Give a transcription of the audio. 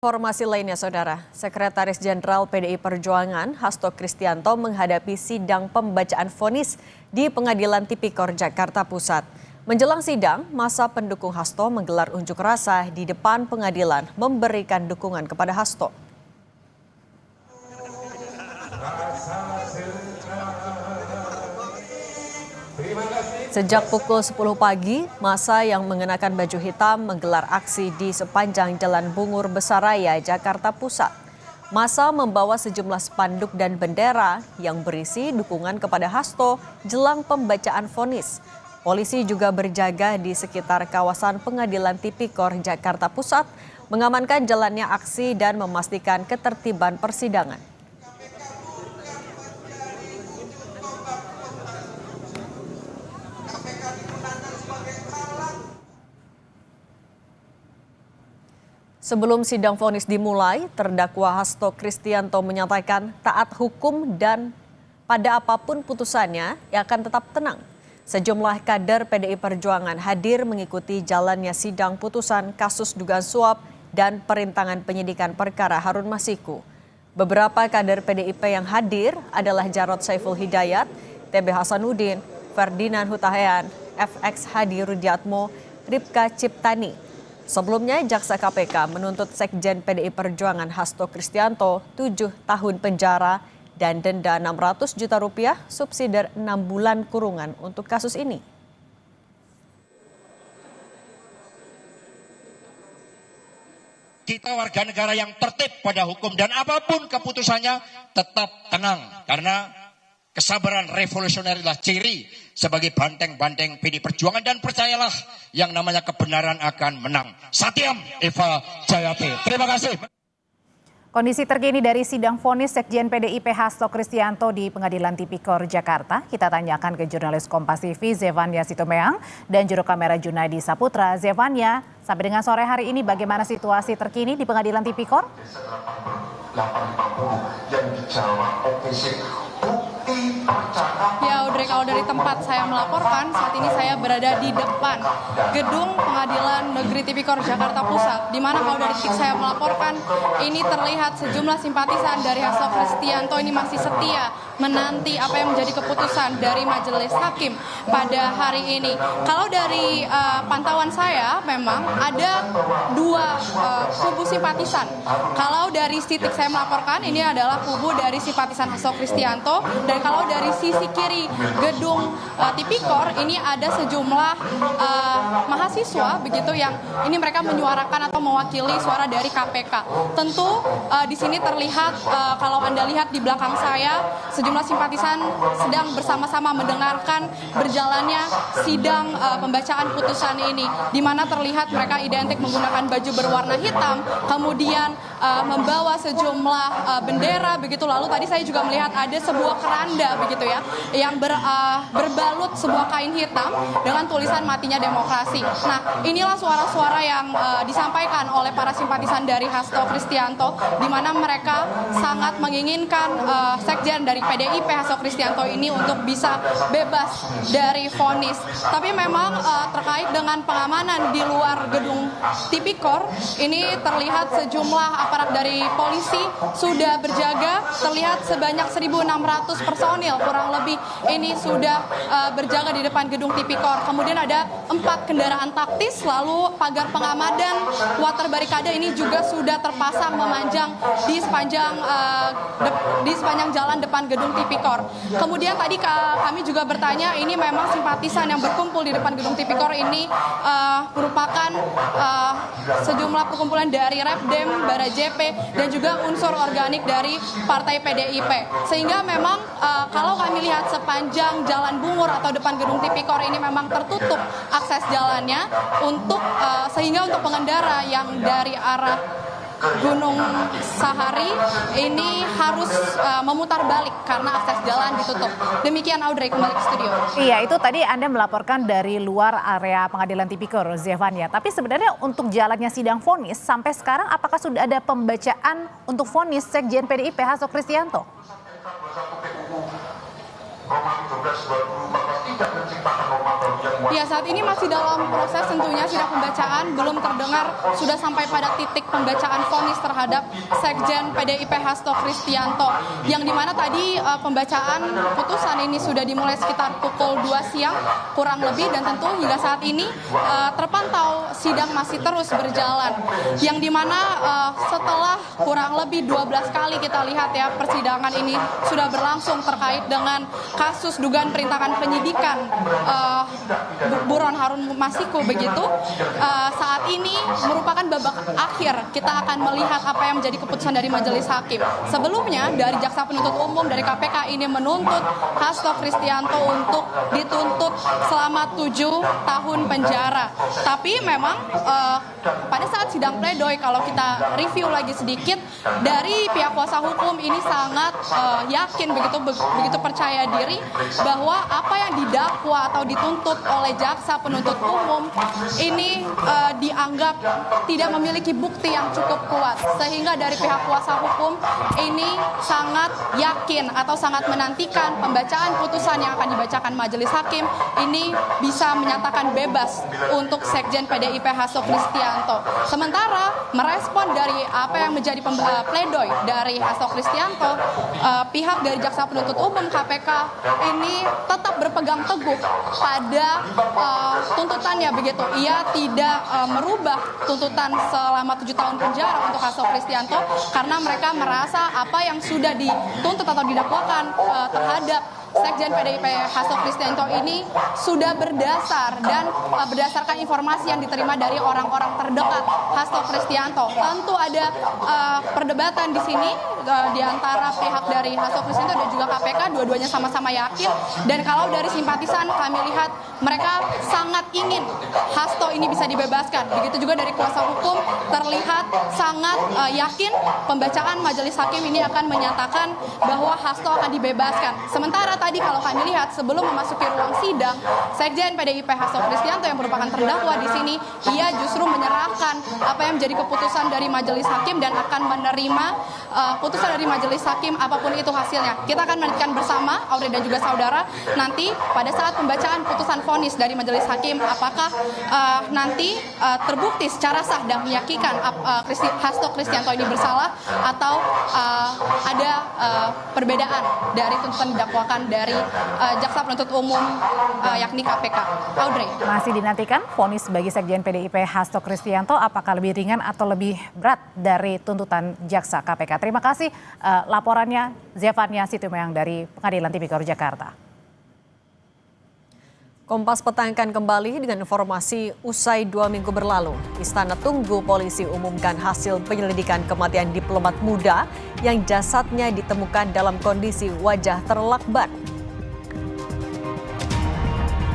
Informasi lainnya, Saudara, Sekretaris Jenderal PDI Perjuangan Hasto Kristianto menghadapi sidang pembacaan vonis di Pengadilan Tipikor Jakarta Pusat. Menjelang sidang, massa pendukung Hasto menggelar unjuk rasa di depan pengadilan memberikan dukungan kepada Hasto. Sejak pukul 10 pagi, massa yang mengenakan baju hitam menggelar aksi di sepanjang Jalan Bungur Besaraya, Jakarta Pusat. Massa membawa sejumlah spanduk dan bendera yang berisi dukungan kepada Hasto jelang pembacaan vonis. Polisi juga berjaga di sekitar kawasan Pengadilan Tipikor Jakarta Pusat, mengamankan jalannya aksi dan memastikan ketertiban persidangan. Sebelum sidang vonis dimulai, terdakwa Hasto Kristianto menyatakan taat hukum dan pada apapun putusannya ia akan tetap tenang. Sejumlah kader PDI Perjuangan hadir mengikuti jalannya sidang putusan kasus dugaan suap dan perintangan penyidikan perkara Harun Masiku. Beberapa kader PDIP yang hadir adalah Jarod Saiful Hidayat, TB Hasanuddin, Ferdinand Hutahian, FX Hadi Rudiatmo, Ripka Ciptani. Sebelumnya, Jaksa KPK menuntut Sekjen PDI Perjuangan Hasto Kristianto 7 tahun penjara dan denda 600 juta rupiah subsidi 6 bulan kurungan untuk kasus ini. Kita warga negara yang tertib pada hukum dan apapun keputusannya tetap tenang karena kesabaran revolusioner adalah ciri sebagai banteng-banteng PDI Perjuangan dan percayalah yang namanya kebenaran akan menang. Satyam Eva Jayate. Terima kasih. Kondisi terkini dari sidang vonis Sekjen PDIP Hasto Kristianto di Pengadilan Tipikor Jakarta. Kita tanyakan ke jurnalis Kompas TV Zevania Sitomeang dan juru kamera Junaidi Saputra. Zevania, sampai dengan sore hari ini bagaimana situasi terkini di Pengadilan Tipikor? Ya Audrey, kalau dari tempat saya melaporkan, saat ini saya berada di depan gedung Pengadilan Negeri Tipikor Jakarta Pusat, di mana kalau dari titik saya melaporkan, ini terlihat sejumlah simpatisan dari Hasto Kristianto ini masih setia menanti apa yang menjadi keputusan dari Majelis Hakim pada hari ini. Kalau dari pantauan saya, memang ada dua kubu simpatisan. Kalau dari titik saya melaporkan, ini adalah kubu dari simpatisan Hasto Kristianto, dan kalau dari sisi kiri gedung Tipikor ini ada sejumlah mahasiswa begitu yang ini mereka menyuarakan atau mewakili suara dari KPK. Tentu di sini terlihat kalau Anda lihat di belakang saya sejumlah simpatisan sedang bersama-sama mendengarkan berjalannya sidang pembacaan putusan ini, di mana terlihat mereka identik menggunakan baju berwarna hitam, kemudian membawa sejumlah bendera begitu. Lalu tadi saya juga melihat ada sebuah keranda begitu ya yang berbalut sebuah kain hitam dengan tulisan matinya demokrasi. Nah, inilah suara-suara yang disampaikan oleh para simpatisan dari Hasto Kristianto, di mana mereka sangat menginginkan sekjen dari PDIP Hasto Kristianto ini untuk bisa bebas dari vonis. Tapi memang terkait dengan pengamanan di luar gedung Tipikor ini terlihat sejumlah aparat dari polisi sudah berjaga, terlihat sebanyak 1.600 personil kurang lebih ini sudah berjaga di depan gedung Tipikor. Kemudian ada 4 kendaraan taktis, lalu pagar pengamanan water barikade ini juga sudah terpasang memanjang di sepanjang jalan depan gedung Tipikor. Kemudian tadi kami juga bertanya, ini memang simpatisan yang berkumpul di depan gedung Tipikor ini merupakan sejumlah perkumpulan dari Repdem, BarajeP, dan juga unsur organik dari Partai PDIP. Sehingga memang kalau kami lihat sepanjang Jalan Bungur atau depan gedung Tipikor ini memang tertutup akses jalannya sehingga untuk pengendara yang dari arah Gunung Sahari ini harus memutar balik karena akses jalan ditutup. Demikian Audrey, kembali ke studio. Iya, itu tadi Anda melaporkan dari luar area Pengadilan Tipikor, Zevania. Tapi sebenarnya untuk jalannya sidang vonis sampai sekarang apakah sudah ada pembacaan untuk vonis Sekjen PDIP Hasto Kristianto? Ya, saat ini masih dalam proses tentunya sidang pembacaan, belum terdengar sudah sampai pada titik pembacaan vonis terhadap Sekjen PDIP Hasto Kristianto, yang dimana tadi pembacaan putusan ini sudah dimulai sekitar pukul 2 siang kurang lebih, dan tentu hingga saat ini terpantau sidang masih terus berjalan, yang dimana setelah kurang lebih 12 kali kita lihat ya persidangan ini sudah berlangsung terkait dengan kasus dugaan perintangan penyidikan Buron Harun Masiku begitu. Saat ini merupakan babak akhir, kita akan melihat apa yang menjadi keputusan dari majelis hakim. Sebelumnya dari jaksa penuntut umum dari KPK ini menuntut Hasto Kristianto untuk dituntut selama 7 tahun penjara. Tapi memang pada saat sidang pledoi, kalau kita review lagi sedikit, dari pihak kuasa hukum ini sangat yakin, begitu percaya diri bahwa apa yang didakwa atau dituntut oleh jaksa penuntut umum ini dianggap tidak memiliki bukti yang cukup kuat, sehingga dari pihak kuasa hukum ini sangat yakin atau sangat menantikan pembacaan putusan yang akan dibacakan majelis hakim ini bisa menyatakan bebas untuk Sekjen PDIP Hasto Kristianto. Sementara merespon dari apa yang menjadi pledoi dari Hasto Kristianto, pihak dari jaksa penuntut umum KPK ini tetap berpegang teguh pada tuntutannya begitu. Ia tidak merubah tuntutan selama 7 tahun penjara untuk Hasto Kristianto, karena mereka merasa apa yang sudah dituntut atau didakwakan terhadap Sekjen PDIP Hasto Kristianto ini sudah berdasar dan berdasarkan informasi yang diterima dari orang-orang terdekat Hasto Kristianto. Tentu ada perdebatan di sini di antara pihak dari Hasto Kristianto dan juga KPK, dua-duanya sama-sama yakin, dan kalau dari simpatisan kami lihat mereka sangat ingin Hasto ini bisa dibebaskan. Begitu juga dari kuasa hukum terlihat sangat yakin pembacaan majelis hakim ini akan menyatakan bahwa Hasto akan dibebaskan. Sementara tadi kalau kami lihat sebelum memasuki ruang sidang, Sekjen PDIP Hasto Kristianto yang merupakan terdakwa di sini, ia justru menyerahkan apa yang menjadi keputusan dari majelis hakim dan akan menerima putusan dari majelis hakim apapun itu hasilnya. Kita akan menantikan bersama, Audrey dan juga saudara, nanti pada saat pembacaan putusan vonis dari majelis hakim, apakah nanti terbukti secara sah dan meyakinkan Hasto Kristianto ini bersalah, atau ada perbedaan dari tuntutan didakwakan dari jaksa penuntut umum yakni KPK. Audrey. Masih dinantikan vonis bagi Sekjen PDIP Hasto Kristianto, apakah lebih ringan atau lebih berat dari tuntutan jaksa KPK. Terima kasih laporannya Zevania Situmorang dari Pengadilan Tipikor Jakarta. Kompas Petang akan kembali dengan informasi usai 2 minggu berlalu. Istana tunggu polisi umumkan hasil penyelidikan kematian diplomat muda yang jasadnya ditemukan dalam kondisi wajah terlakban.